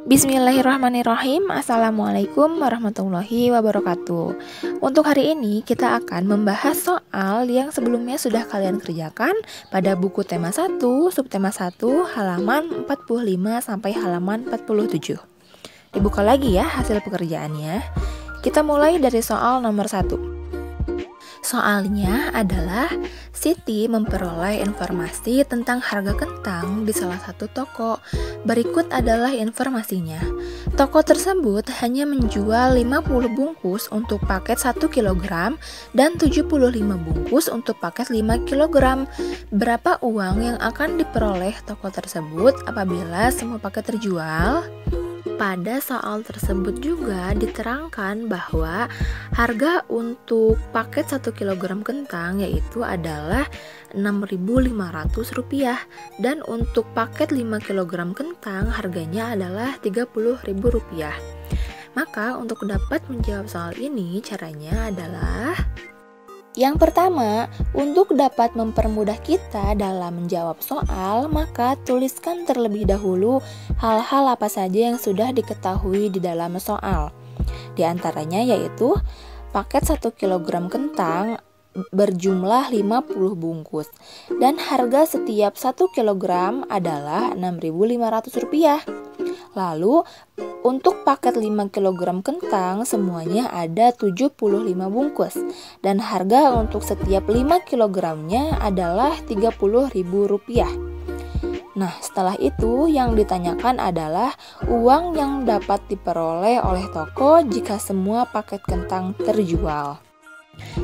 Bismillahirrahmanirrahim. Assalamualaikum warahmatullahi wabarakatuh. Untuk hari ini kita akan membahas soal yang sebelumnya sudah kalian kerjakan pada buku tema 1, subtema 1, halaman 45 sampai halaman 47. Dibuka lagi ya hasil pekerjaannya. Kita mulai dari soal nomor 1. Soalnya adalah Siti memperoleh informasi tentang harga kentang di salah satu toko. Berikut adalah informasinya. Toko tersebut hanya menjual 50 bungkus untuk paket 1 kg dan 75 bungkus untuk paket 5 kg. Berapa uang yang akan diperoleh toko tersebut apabila semua paket terjual? Pada soal tersebut juga diterangkan bahwa harga untuk paket 1 kg kentang yaitu adalah Rp6.500 dan untuk paket 5 kg kentang harganya adalah Rp30.000. Maka untuk dapat menjawab soal ini caranya adalah yang pertama, untuk dapat mempermudah kita dalam menjawab soal, maka tuliskan terlebih dahulu hal-hal apa saja yang sudah diketahui di dalam soal. Di antaranya yaitu paket 1 kg kentang berjumlah 50 bungkus dan harga setiap 1 kg adalah Rp6.500. Lalu untuk paket 5 kg kentang semuanya ada 75 bungkus dan harga untuk setiap 5 kg-nya adalah Rp30.000. Nah, setelah itu yang ditanyakan adalah uang yang dapat diperoleh oleh toko jika semua paket kentang terjual.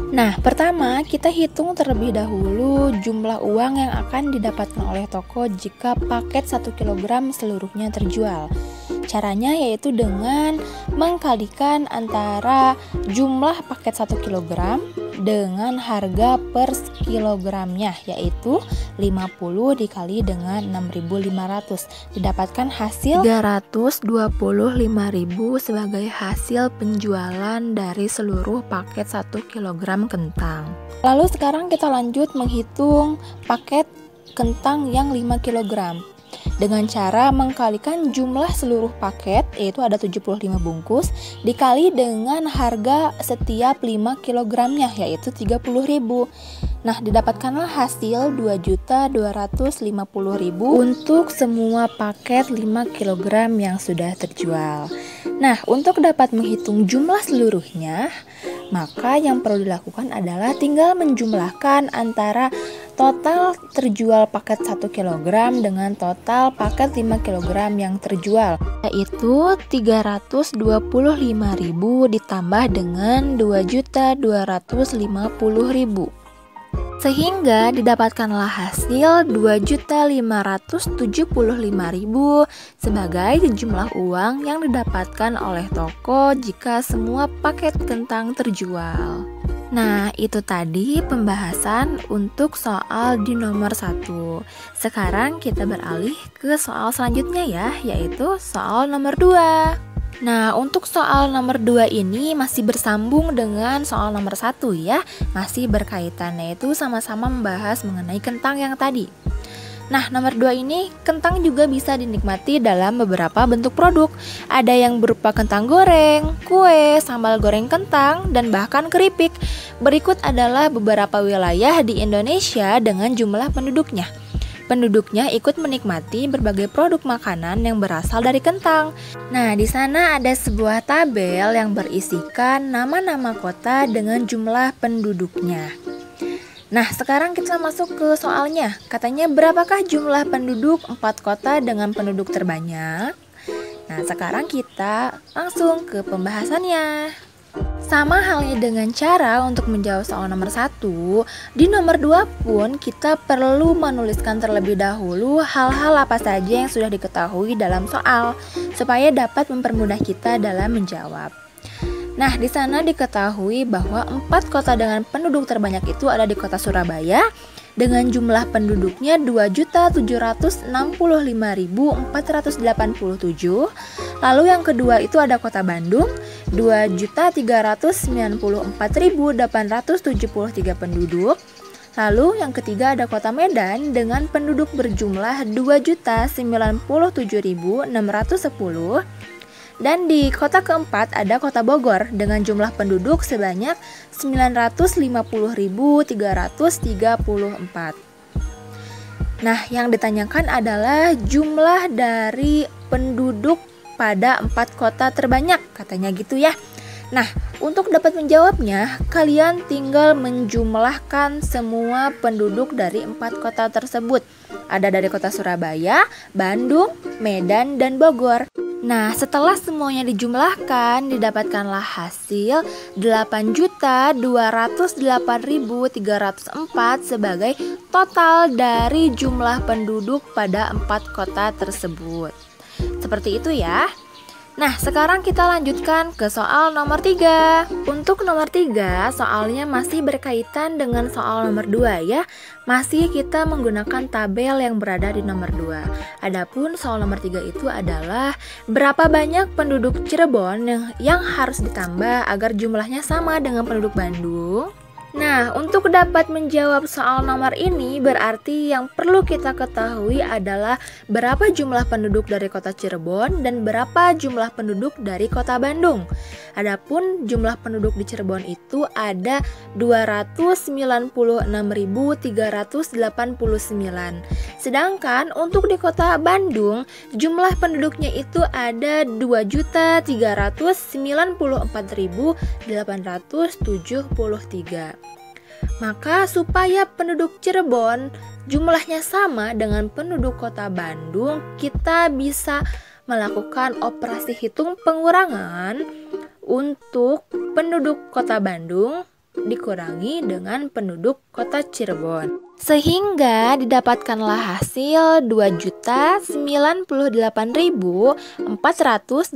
Nah, pertama kita hitung terlebih dahulu jumlah uang yang akan didapatkan oleh toko jika paket 1 kg seluruhnya terjual. Caranya yaitu dengan mengkalikan antara jumlah paket 1 kg dengan harga per kilogramnya, yaitu 50 dikali dengan 6.500. Didapatkan hasil 325.000 sebagai hasil penjualan dari seluruh paket 1 kg kentang. Lalu sekarang kita lanjut menghitung paket kentang yang 5 kg. Dengan cara mengkalikan jumlah seluruh paket, yaitu ada 75 bungkus, dikali dengan harga setiap 5 kg-nya, yaitu Rp30.000. Nah, didapatkanlah hasil Rp2.250.000 untuk semua paket 5 kg yang sudah terjual. Nah, untuk dapat menghitung jumlah seluruhnya, maka yang perlu dilakukan adalah tinggal menjumlahkan antara total terjual paket 1 kg dengan total paket 5 kg yang terjual, yaitu Rp325.000 ditambah dengan Rp2.250.000. Sehingga didapatkanlah hasil Rp2.575.000 sebagai jumlah uang yang didapatkan oleh toko jika semua paket kentang terjual. Nah, itu tadi pembahasan untuk soal di nomor 1. Sekarang kita beralih ke soal selanjutnya ya, yaitu soal nomor 2. Nah, untuk soal nomor 2 ini masih bersambung dengan soal nomor 1 ya, masih berkaitan, yaitu sama-sama membahas mengenai kentang yang tadi. Nah, nomor 2 ini kentang juga bisa dinikmati dalam beberapa bentuk produk. Ada yang berupa kentang goreng, kue, sambal goreng kentang, dan bahkan keripik. Berikut adalah beberapa wilayah di Indonesia dengan jumlah penduduknya. Penduduknya ikut menikmati berbagai produk makanan yang berasal dari kentang. Nah, di sana ada sebuah tabel yang berisikan nama-nama kota dengan jumlah penduduknya. Nah, sekarang kita masuk ke soalnya. Katanya berapakah jumlah penduduk 4 kota dengan penduduk terbanyak? Nah, sekarang kita langsung ke pembahasannya. Sama halnya dengan cara untuk menjawab soal nomor 1, di nomor 2 pun kita perlu menuliskan terlebih dahulu hal-hal apa saja yang sudah diketahui dalam soal, supaya dapat mempermudah kita dalam menjawab. Nah, di sana diketahui bahwa 4 kota dengan penduduk terbanyak itu ada di kota Surabaya dengan jumlah penduduknya 2.765.487. Lalu yang kedua itu ada kota Bandung, 2.394.873 penduduk. Lalu yang ketiga ada Kota Medan dengan penduduk berjumlah 2.097.610. Dan di kota keempat ada Kota Bogor dengan jumlah penduduk sebanyak 950.334. Nah, yang ditanyakan adalah jumlah dari penduduk pada 4 kota terbanyak, katanya gitu ya. Nah, untuk dapat menjawabnya, kalian tinggal menjumlahkan semua penduduk dari 4 kota tersebut. Ada dari kota Surabaya, Bandung, Medan, dan Bogor. Nah, setelah semuanya dijumlahkan, didapatkanlah hasil 8.208.304 sebagai total dari jumlah penduduk pada 4 kota tersebut. Seperti itu ya. Nah, sekarang kita lanjutkan ke soal nomor 3. Untuk nomor 3, soalnya masih berkaitan dengan soal nomor 2 ya. Masih kita menggunakan tabel yang berada di nomor 2. Adapun soal nomor 3 itu adalah berapa banyak penduduk Cirebon yang harus ditambah agar jumlahnya sama dengan penduduk Bandung. Nah, untuk dapat menjawab soal nomor ini berarti yang perlu kita ketahui adalah berapa jumlah penduduk dari kota Cirebon dan berapa jumlah penduduk dari kota Bandung. Adapun jumlah penduduk di Cirebon itu ada 296.389. Sedangkan untuk di kota Bandung jumlah penduduknya itu ada 2.394.873. Maka supaya penduduk Cirebon jumlahnya sama dengan penduduk kota Bandung, kita bisa melakukan operasi hitung pengurangan untuk penduduk kota Bandung dikurangi dengan penduduk kota Cirebon. Sehingga didapatkanlah hasil 2.098.484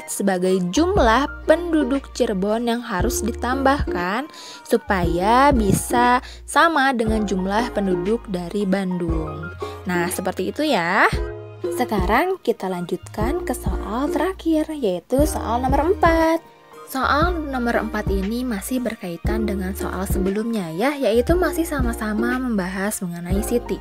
sebagai jumlah penduduk Cirebon yang harus ditambahkan supaya bisa sama dengan jumlah penduduk dari Bandung. Nah, seperti itu ya. Sekarang kita lanjutkan ke soal terakhir, yaitu soal nomor 4. Soal nomor 4 ini masih berkaitan dengan soal sebelumnya ya, yaitu masih sama-sama membahas mengenai Siti.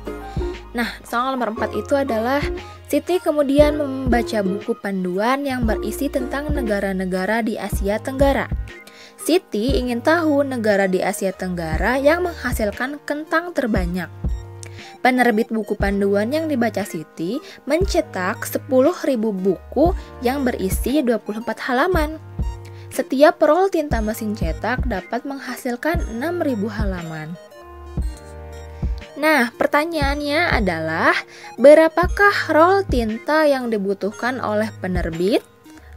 Nah, soal nomor 4 itu adalah Siti kemudian membaca buku panduan yang berisi tentang negara-negara di Asia Tenggara. Siti ingin tahu negara di Asia Tenggara yang menghasilkan kentang terbanyak. Penerbit buku panduan yang dibaca Siti mencetak 10.000 buku yang berisi 24 halaman. Setiap rol tinta mesin cetak dapat menghasilkan 6.000 halaman. Nah, pertanyaannya adalah berapakah rol tinta yang dibutuhkan oleh penerbit?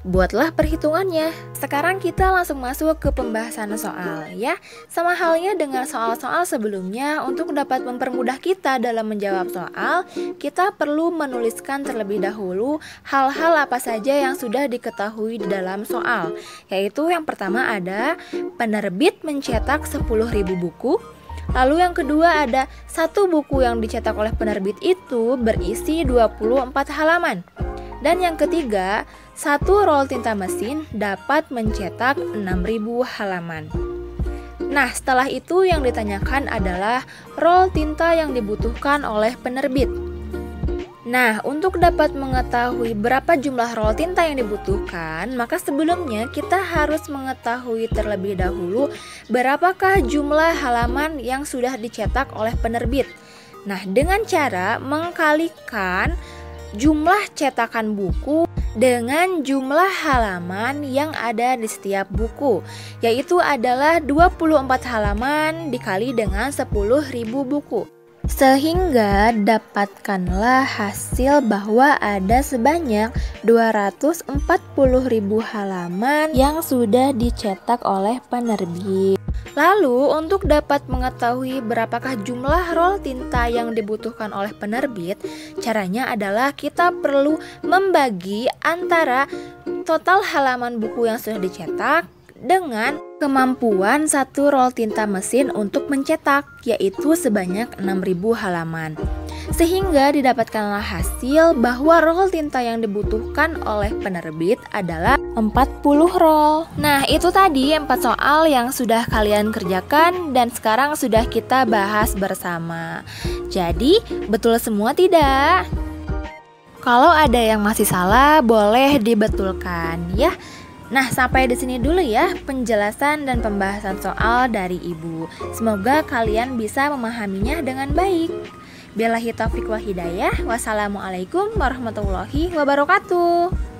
Buatlah perhitungannya. Sekarang kita langsung masuk ke pembahasan soal ya. Sama halnya dengan soal-soal sebelumnya, untuk dapat mempermudah kita dalam menjawab soal, kita perlu menuliskan terlebih dahulu hal-hal apa saja yang sudah diketahui di dalam soal. Yaitu yang pertama ada penerbit mencetak 10.000 buku. Lalu yang kedua ada satu buku yang dicetak oleh penerbit itu berisi 24 halaman. Dan yang ketiga, satu rol tinta mesin dapat mencetak 6.000 halaman. Nah, setelah itu yang ditanyakan adalah rol tinta yang dibutuhkan oleh penerbit. Nah, untuk dapat mengetahui berapa jumlah rol tinta yang dibutuhkan, maka sebelumnya kita harus mengetahui terlebih dahulu berapakah jumlah halaman yang sudah dicetak oleh penerbit. Nah, dengan cara mengkalikan jumlah cetakan buku dengan jumlah halaman yang ada di setiap buku, yaitu adalah 24 halaman dikali dengan 10.000 buku. Sehingga dapatkanlah hasil bahwa ada sebanyak 240.000 halaman yang sudah dicetak oleh penerbit. Lalu untuk dapat mengetahui berapakah jumlah rol tinta yang dibutuhkan oleh penerbit, caranya adalah kita perlu membagi antara total halaman buku yang sudah dicetak dengan kemampuan satu roll tinta mesin untuk mencetak, yaitu sebanyak 6.000 halaman. Sehingga didapatkanlah hasil bahwa roll tinta yang dibutuhkan oleh penerbit adalah 40 roll. Nah, itu tadi 4 soal yang sudah kalian kerjakan dan sekarang sudah kita bahas bersama. Jadi, betul semua tidak? Kalau ada yang masih salah, boleh dibetulkan ya. Nah, sampai di sini dulu ya penjelasan dan pembahasan soal dari Ibu. Semoga kalian bisa memahaminya dengan baik. Billahi taufiq wal hidayah. Wassalamualaikum warahmatullahi wabarakatuh.